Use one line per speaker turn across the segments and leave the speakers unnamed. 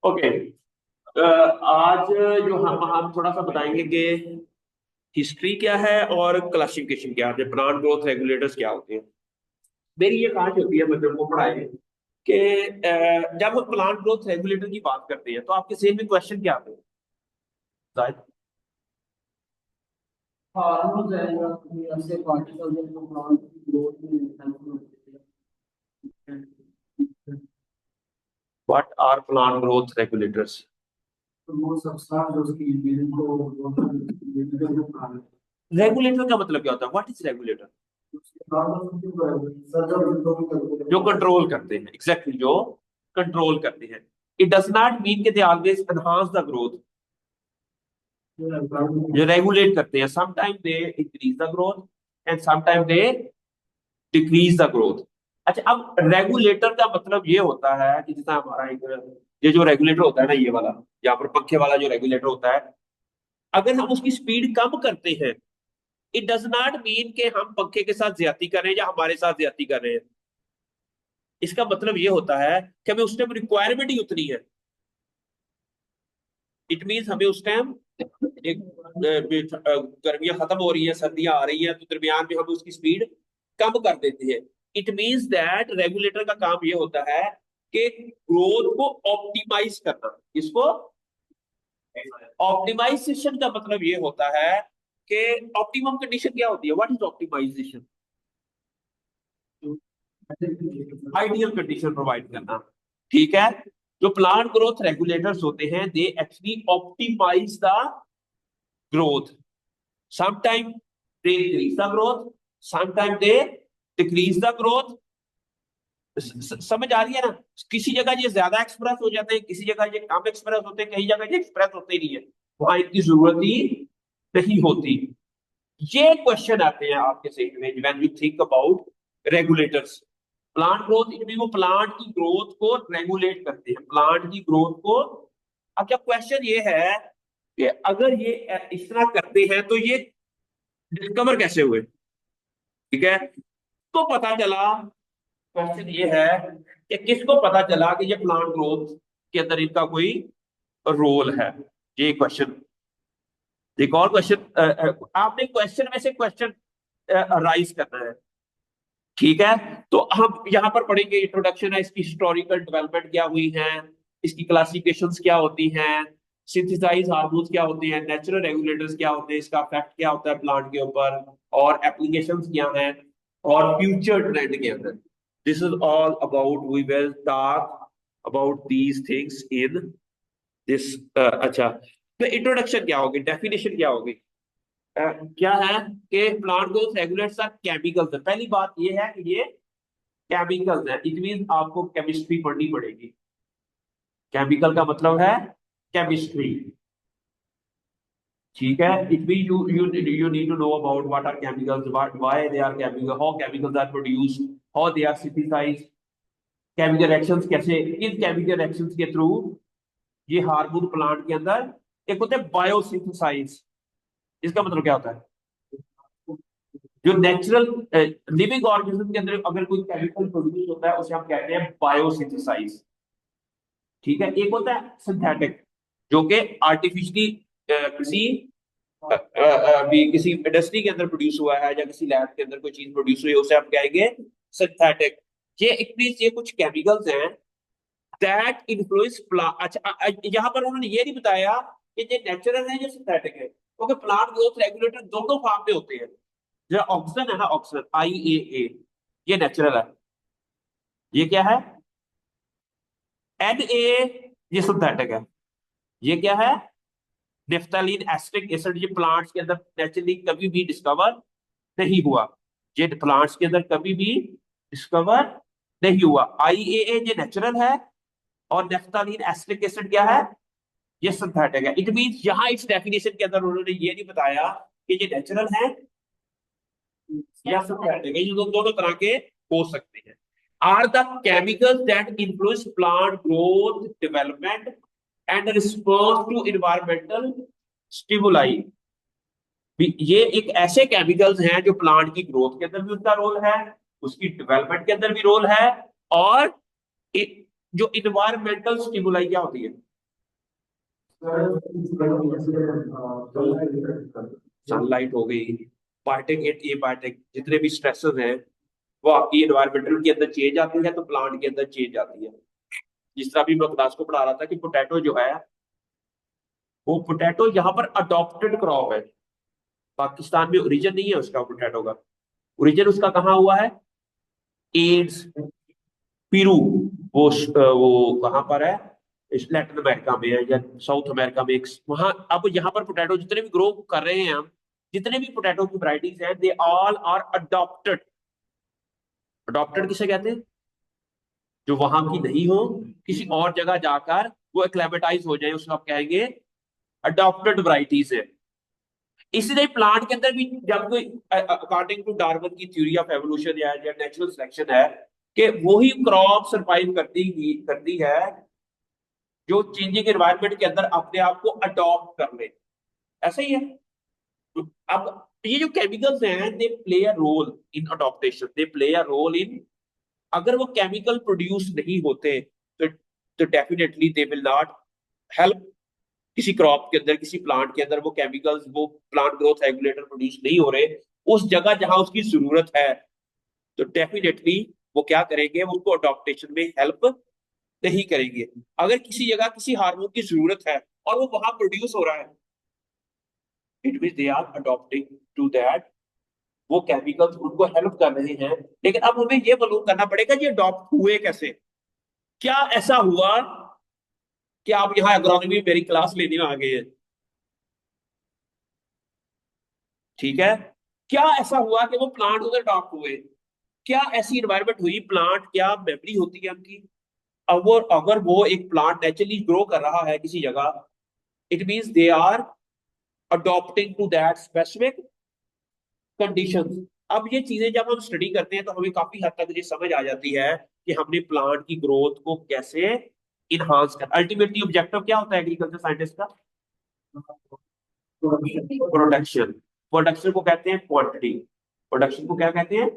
Okay. आज जो हम थोड़ा सा बताएंगे कि हिस्ट्री क्या है और क्लासिफिकेशन क्या है, प्लांट ग्रोथ रेगुलेटर्स क्या होते हैं। मेरी ये कहानी होती है बच्चों को पढ़ाए कि जब हम प्लांट ग्रोथ रेगुलेटर की बात करते हैं तो आपके जहन में क्वेश्चन क्या आते हैं शायद?
हार्मोन्स है या कोई ऐसे पार्टिकल्स हैं जो प्लांट की ग्रोथ में हेल्प करते हैं।
What are plant growth regulators?
तो वो सब्सटेंस जो उसकी जिनको मेडिकल ग्रुप कहा है
रेगुलेटर का मतलब क्या होता है? What is regulator?
उसके हार्मोन्स की सर्जन जो भी करते
जो
हैं
कंट्रोल करते हैं, एग्जैक्टली जो कंट्रोल करते हैं। इट डज नॉट मीन कि they always enhance the growth.
जो एग्जाम्पल
जो रेगुलेट करते हैं, sometime they increase the growth and sometime they decrease the growth. अच्छा, अब रेगुलेटर का मतलब ये होता है कि जैसा हमारा एक ये जो रेगुलेटर होता है ना, ये वाला, यहाँ पर पंखे वाला जो रेगुलेटर होता है, अगर हम उसकी स्पीड कम करते हैं, इट डज नॉट मीन कि हम पंखे के साथ ज्यादती कर रहे हैं या हमारे साथ ज्यादती कर रहे हैं। इसका मतलब ये होता है कि हमें उस टाइम रिक्वायरमेंट ही उतनी है। इट मीन हमें उस टाइम एक गर्मियां खत्म हो रही हैं, सर्दियां आ रही हैं, तो दरमियान में हम उसकी स्पीड कम कर देते हैं। इट मीन्स दैट रेगुलेटर का काम ये होता है कि ग्रोथ को ऑप्टिमाइज करना। इसको ऑप्टिमाइजेशन का मतलब ये होता है कि ऑप्टिमम कंडीशन क्या होती है? What is optimisation? Ideal condition provide करना। ठीक है। जो प्लांट ग्रोथ रेगुलेटर्स होते हैं, they actually optimise the growth. Sometime they increase the growth, sometime they decrease the growth. समझ आ रही है ना? किसी जगह ये ज्यादा एक्सप्रेस हो जाते हैं, किसी जगह ये कम एक्सप्रेस होते हैं, कई जगह ये एक्सप्रेस होते ही नहीं है, वहां इनकी जरूरत ही नहीं होती। ये क्वेश्चन आते हैं आपके सही में when you think about regulators. Plant growth, इनमें वो प्लांट की ग्रोथ को रेगुलेट करते हैं, प्लांट की ग्रोथ को। अब क्या क्वेश्चन ये है कि अगर ये इस तरह करते हैं तो ये डिस्कवर कैसे हुए? ठीक है। तो पता चला, क्वेश्चन ये है कि किसको पता चला कि ये प्लांट ग्रोथ के अंदर इनका कोई रोल है? ये क्वेश्चन। एक और क्वेश्चन, आपने क्वेश्चन में से क्वेश्चन राइज करना है। ठीक है। तो हम यहाँ पर पढ़ेंगे, इंट्रोडक्शन है, इसकी हिस्टोरिकल डेवलपमेंट क्या हुई है, इसकी क्लासिफिकेशंस क्या होती हैं, सिंथेसाइज हार्मोन्स क्या होते हैं, नेचुरल रेगुलेटर्स क्या होते हैं, इसका इफेक्ट क्या होता है प्लांट के ऊपर, और एप्लीकेशंस क्या हैं, और फ्यूचर ट्रेंड के अंदर। This is all about, we will talk about these things in this. अच्छा, तो इंट्रोडक्शन क्या होगी, डेफिनेशन क्या होगी? क्या है कि plant growth regulators are chemicals है। पहली बात ये है कि ये केमिकल्स है। इट मीन आपको केमिस्ट्री पढ़नी पड़ेगी। केमिकल का मतलब है केमिस्ट्री। ठीक है। It mean you need to know about what are chemicals, why they are chemical, how chemicals are produced, how they are synthesised, chemical reactions कैसे, इन केमिकल रिएक्शंस के थ्रू ये हार्मोन प्लांट के अंदर, एक होते हैं बायोसिंथेसाइज। इसका मतलब क्या होता है? जो नेचुरल लिविंग ऑर्गेनिज्म के अंदर अगर कोई केमिकल प्रोड्यूस होता है, उसे हम कहते हैं बायोसिंथेसाइज। ठीक है। एक होता है सिंथेटिक, जो कि आर्टिफिशियली किसी भी किसी इंडस्ट्री के अंदर प्रोड्यूस हुआ है, या किसी लैब के अंदर कोई चीज प्रोड्यूस हुई है, उसे हम कहेंगे सिंथेटिक। ये एक मींस ये कुछ केमिकल्स हैं दैट इन्फ्लुएंस प्लांट। अच्छा, यहाँ पर उन्होंने ये नहीं बताया कि ये नेचुरल है या सिंथेटिक है, क्योंकि प्लांट ग्रोथ रेगुलेटर दोनों फॉर्म में होते हैं। जो ऑक्सीजन है ना, ऑक्सीजन IAA, ये नेचुरल है। ये क्या है? NA, ये सिंथेटिक है। ये क्या है? Naphthalene acetic acid. ये प्लांट्स के अंदर नेचुरली कभी भी डिस्कवर नहीं हुआ। ये प्लांट्स के अंदर कभी भी डिस्कवर नहीं हुआ। IAA ये नेचुरल है, और नेफ्थलीन एसिटिक एसिड क्या है? ये सिंथेटिक है। इट मींस यहाँ इस डेफिनेशन के अंदर उन्होंने ये नहीं बताया कि ये नेचुरल है या सिंथेटिक है। ये दोनों तरह के हो सकते हैं। Are the chemicals that influence plant growth development and response to environmental stimuli. ये एक ऐसे केमिकल्स हैं जो प्लांट की ग्रोथ के अंदर भी उनका रोल है, उसकी डेवलपमेंट के अंदर भी रोल है, और जो इन्वायरमेंटल स्टिमुलाई क्या होती है? सनलाइट हो गई, पार्टिकल, ये पार्टिकल, जितने भी स्ट्रेसेस हैं वो आपकी एनवायरमेंटल के अंदर चेंज आती है तो प्लांट के अंदर चेंज आती है। जिस तरह भी मैं क्लास को पढ़ा रहा था कि पोटैटो जो है, वो पोटैटो यहाँ पर अडॉप्टेड क्रॉप है। पाकिस्तान में ओरिजिन नहीं है उसका, पोटैटो का ओरिजिन उसका कहाँ हुआ है? एड्स, पेरू, वो कहाँ पर है? इस लैटिन अमेरिका में है या साउथ अमेरिका में एक वहां। अब यहाँ पर पोटैटो जितने भी ग्रो कर रहे हैं हम, जितने भी पोटैटो की वैरायटीज हैं, they all are adopted. Adopted किसे कहते हैं? जो वहां की नहीं हो, किसी और जगह जाकर वो एक्लेमेटाइज हो जाए, उसको आप कहेंगे अडॉप्टेड वैरायटीज है। इसलिए प्लांट के अंदर भी जब कोई, अकॉर्डिंग टू डार्विन की थ्योरी ऑफ एवोल्यूशन या नेचुरल सिलेक्शन है, कि वही क्रॉप सरवाइव करती है जो चेंजिंग एनवायरनमेंट के अंदर अपने आप को अडॉप्ट कर ले। ऐसा ही है। अब ये जो केमिकल्स हैं, they play a role in adaptation, they play a role in, अगर वो केमिकल प्रोड्यूस नहीं होते तो definitely they will not help किसी क्रॉप के अंदर, किसी प्लांट के अंदर। वो केमिकल्स, वो प्लांट ग्रोथ रेगुलेटर प्रोड्यूस नहीं हो रहे उस जगह जहां उसकी जरूरत है, तो डेफिनेटली वो क्या करेंगे? वो उसको अडॉप्टेशन में हेल्प नहीं करेंगे। अगर किसी जगह किसी हार्मोन की जरूरत है और वो वहां प्रोड्यूस हो रहा है, it mean they are adopting to that, वो केमिकल्स उनको हेल्प कर रहे हैं। लेकिन अब हमें ये मालूम करना पड़ेगा ये अडॉप्ट हुए कैसे। क्या ऐसा हुआ कि आप यहाँ एग्रोनॉमी मेरी क्लास लेने में आ गए हैं? ठीक है। क्या ऐसा हुआ कि वो प्लांट उधर अडॉप्ट हुए? क्या ऐसी इन्वायरमेंट हुई? प्लांट, क्या मेमोरी होती है उनकी? अगर वो एक प्लांट नेचुरली ग्रो कर रहा है किसी जगह, it means they are adopting to that specific conditions. अब ये चीजें जब हम स्टडी करते हैं तो हमें काफी हद तक ये समझ आ जाती है कि हमने प्लांट की ग्रोथ को कैसे इनहांस कर। अल्टीमेटली ऑब्जेक्टिव क्या होता है एग्रीकल्चर साइंटिस्ट का? प्रोडक्शन। प्रोडक्शन को कहते हैं क्वांटिटी, प्रोडक्शन को क्या कहते हैं?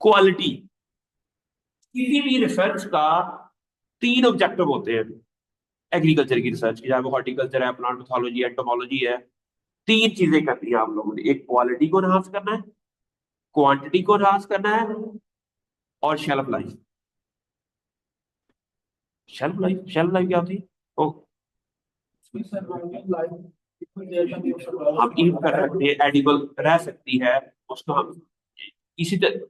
क्वालिटी। किसी भी रिसर्च का तीन ऑब्जेक्टिव होते हैं एग्रीकल्चर की रिसर्च की, चाहे वो हॉर्टिकल्चर है, प्लांट पैथोलॉजी है, एंटोमोलॉजी है। तीन चीजें करनी है आप लोगों ने, एक क्वालिटी को एनहांस करना है, क्वांटिटी को एनहांस करना है, और शेल्फ लाइफ। शेल्फ लाइफ क्या होती है? ओ, हम ईट कर सकते हैं, एडिबल रह सकती है, उसको हम इसी तरह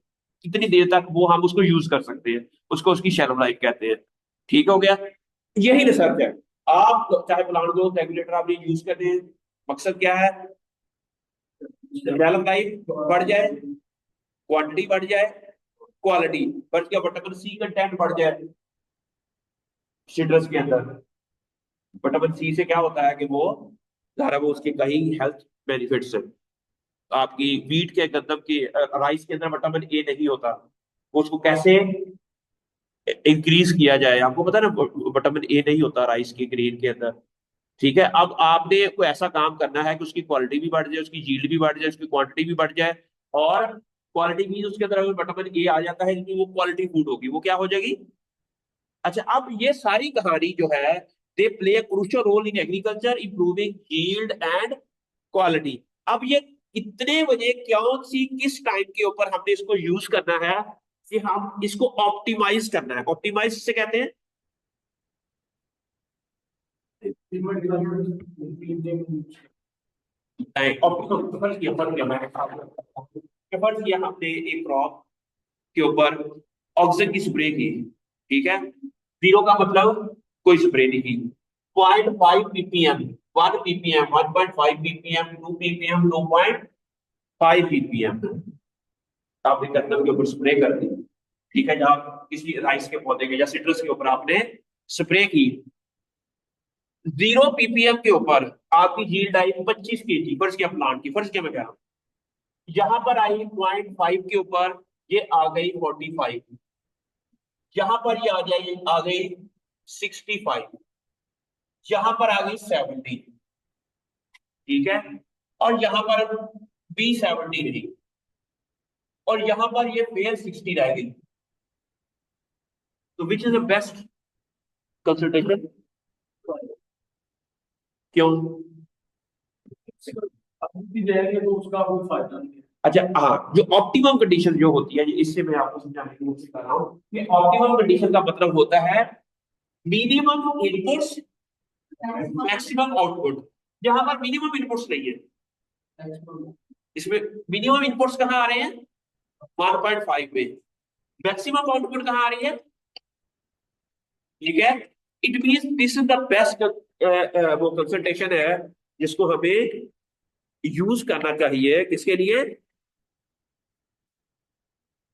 कितनी देर तक वो हम उसको यूज कर सकते हैं, उसको उसकी शेल्फ लाइफ कहते हैं। ठीक हो गया? यही रिसर्च है। आप चाहे प्लांट ग्रोथ रेगुलेटर आप ये यूज करते हैं, मकसद क्या है? शेल्फ लाइफ बढ़ जाए, क्वांटिटी बढ़ जाए, क्वालिटी बढ़ गया, विटामिन सी कंटेंट बढ़ जाए सिट्रस के अंदर। विटामिन सी से क्या होता है कि वो सारा, वो उसके कई हेल्थ बेनिफिट्स है। आपकी वीट के, गंदम के, राइस के अंदर विटामिन ए नहीं होता, वो उसको कैसे इंक्रीज किया जाए? आपको पता है ना, विटामिन ए नहीं होता राइस के ग्रेन के अंदर। ठीक है। अब आपने कोई ऐसा काम करना है कि उसकी क्वालिटी भी बढ़ जाए, उसकी यील्ड भी बढ़ जाए, उसकी क्वांटिटी भी बढ़ जाए। और क्वालिटी मीन उसके अंदर अगर विटामिन ए आ जाता है तो वो क्वालिटी फूड होगी, वो क्या हो जाएगी? अच्छा, अब ये सारी कहानी जो है, they play a crucial role in agriculture improving yield and quality. अब ये कितने बजे, कौन सी, किस टाइम के ऊपर हमने इसको यूज करना है कि हम इसको ऑप्टिमाइज करना है। ऑप्टिमाइज से कहते हैं फर्ज किया, फर्ज किया हमने एक क्रॉप के ऊपर ऑक्सीजन की स्प्रे की। ठीक है। जीरो का मतलब कोई स्प्रे नहीं की। 0.5 ppm, 1 ppm, 1.5 ppm, 2 ppm, 2.5 ppm आपने गंदम के ऊपर स्प्रे कर दी। ठीक है। जब किसी राइस के पौधे के या सिट्रस के ऊपर आपने स्प्रे की, 0 ppm के ऊपर आपकी यील्ड आई 25 kg, फर्ज किया प्लांट की, फर्ज किया मैं कह रहा हूं। यहां पर आई 0.5 के ऊपर, ये आ गई 45। यहां पर ये आ जाए, आ गई 65। यहां पर आ गई 70। ठीक है। और यहां पर बी 70 रही, और यहां पर ये फेयर 60 रह गई। तो which is the best consultation? क्यों?
भी जाएंगे तो उसका कोई फायदा नहीं है।
अच्छा हाँ, जो ऑप्टिमम कंडीशन जो होती है, इससे मैं आपको समझाने की कोशिश कर रहा हूँ कि ऑप्टिमम कंडीशन का मतलब होता है मिनिमम इनपुट्स मैक्सिमम आउटपुट। जहां पर मिनिमम इनपुट्स नहीं है, इसमें मिनिमम इनपुट्स कहाँ आ रहे हैं 1.5 में, मैक्सिमम आउटपुट कहाँ आ रही है, ठीक है। It means this is the best वो कंसंट्रेशन है जिसको हमें यूज करना चाहिए, किसके लिए,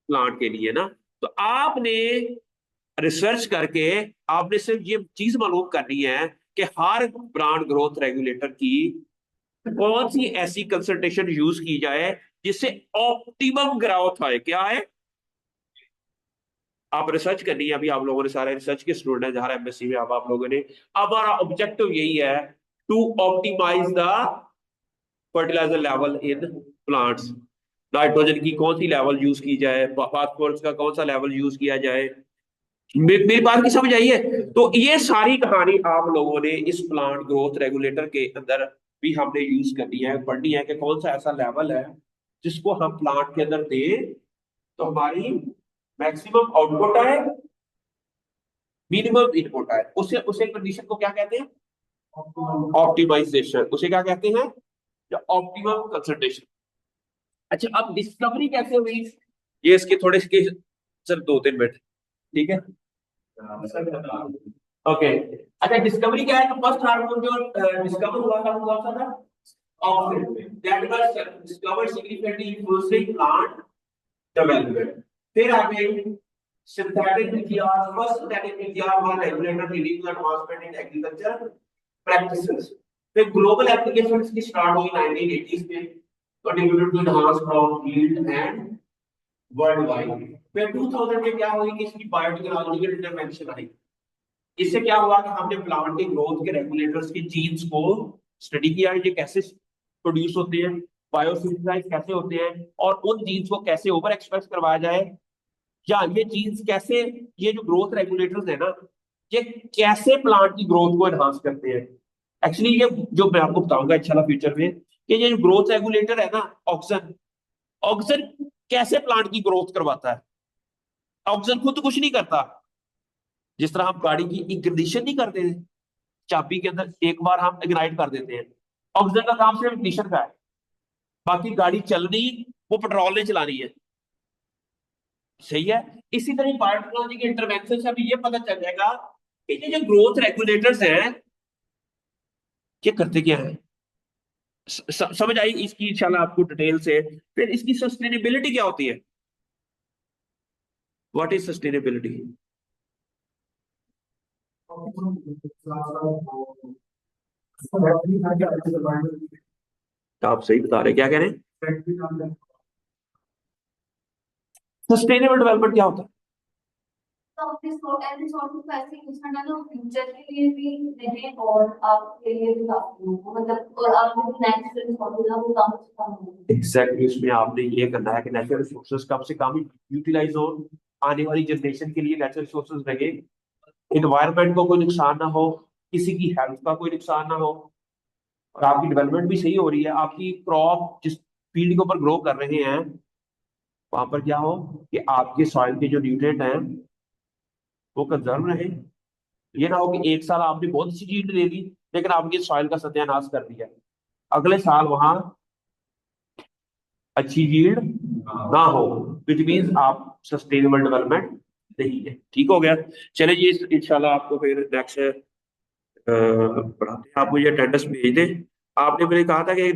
प्लांट के लिए ना। तो आपने रिसर्च करके आपने सिर्फ ये चीज मालूम करनी है कि हर ब्रांड ग्रोथ रेगुलेटर की कौन सी ऐसी कंसंट्रेशन यूज की जाए जिससे ऑप्टिमम ग्रोथ आए, क्या है, आप रिसर्च करनी है। अभी आप लोगों ने सारे रिसर्च के स्टूडेंट हैं जहां एमएससी में, अब आप लोगों ने, हमारा ऑब्जेक्टिव यही है to optimise the fertiliser level in plants. Nitrogen की कौन सी लेवल यूज की जाए, फास्फोरस का कौन सा लेवल यूज किया जाए। मेरी बात की समझ आई है? तो ये सारी कहानी आप लोगों ने इस प्लांट ग्रोथ रेगुलेटर के अंदर भी हमने यूज करनी है, पढ़नी है कि कौन सा ऐसा लेवल है जिसको हम प्लांट के अंदर दें तो हमारी मैक्सिमम आउटपुट आए, मिनिमम इनपुट आए। उसे उसे कंडीशन को क्या कहते हैं, ऑप्टिमाइजेशन। उसे क्या कहते हैं, ऑप्टिमम कंसंट्रेशन। अच्छा, अब डिस्कवरी कैसे हुई, ये इसके थोड़े इसके सर 2-3 मिनट, ठीक है। ओके, अच्छा डिस्कवरी क्या है, तो फर्स्ट हार्मोन जो डिस्कवर हुआ था oxygen, that was discovered significantly influencing plant development. फिर आगे synthetic PGR, first synthetic PGR was regulator leading to advancement in agriculture practices. फिर ग्लोबल एप्लीकेशंस की स्टार्ट हुई 1980s में, contributed to enhance crop yield and world wide. फिर 2000 में क्या हुई कि इसकी बायोटेक्नोलॉजिकल इंटरवेंशन आई। इससे क्या हुआ कि हमने प्लांट के ग्रोथ के रेगुलेटर्स के जीन्स को स्टडी किया, ये कैसे प्रोड्यूस होते हैं, बायोसिंथेसाइज कैसे होते हैं, और उन जीन्स को कैसे ओवर एक्सप्रेस करवाया जाए, या ये जीन्स कैसे, ये जो ग्रोथ रेगुलेटर्स है ना, ये कैसे प्लांट की ग्रोथ को एनहांस करते हैं। एक्चुअली ये जो मैं आपको बताऊंगा इंशाल्लाह फ्यूचर में, कि ये जो ग्रोथ रेगुलेटर है ना, ऑक्सीजन, ऑक्सीजन कैसे प्लांट की ग्रोथ करवाता है। ऑक्सीजन खुद कुछ नहीं करता, जिस तरह हम गाड़ी की इग्निशन नहीं करते, चाबी के अंदर एक बार हम इग्नाइट कर देते हैं, ऑक्सीजन का काम सिर्फ इग्निशन का है, बाकी गाड़ी चलनी, वो पेट्रोल ने चलानी है, सही है। इसी तरह बायोटेक्नोलॉजी के इंटरवेंशन से अभी ये पता चल जाएगा कि ये जो ग्रोथ रेगुलेटर्स हैं ये करते क्या है। समझ आई इसकी इंशाल्लाह आपको डिटेल से। फिर इसकी सस्टेनेबिलिटी क्या होती है, व्हाट इज सस्टेनेबिलिटी, आप सही बता रहे, क्या कह रहे हैं, सस्टेनेबल डेवलपमेंट क्या होता है।
तो अपने ऐसे सॉर्ट को ऐसे यूज करना जो फ्यूचर के लिए भी रहे और आपके लिए भी काफी हो, मतलब और आपके जो नेचुरल रिसोर्सेज है वो कम से कम हो।
एग्जैक्टली, उसमें आपने ये करना है कि नेचुरल रिसोर्सेज कम से कम यूटिलाइज हो, आने वाली जनरेशन के लिए नेचुरल रिसोर्सेज रहे, इन्वायरमेंट को कोई नुकसान ना हो, किसी की हेल्थ का कोई नुकसान ना हो, और आपकी डेवलपमेंट भी सही हो रही है, आपकी क्रॉप जिस फील्ड के ऊपर ग्रो कर रहे हैं वहां पर क्या हो कि आपके सॉइल के जो न्यूट्रिएंट हैं वो कंजर्व रहे। ये ना हो कि एक साल आपने बहुत अच्छी चीज ले ली लेकिन आपके सॉइल का सत्यानाश कर दिया, अगले साल वहां अच्छी यील्ड ना हो, विच मींस आप सस्टेनेबल डेवलपमेंट नहीं है। ठीक हो गया, चले जी इंशाल्लाह आपको फिर नेक्स्ट पढ़ाते हैं। आप मुझे अटेंडेंस भेज दें। आपने मेरे कहा था कि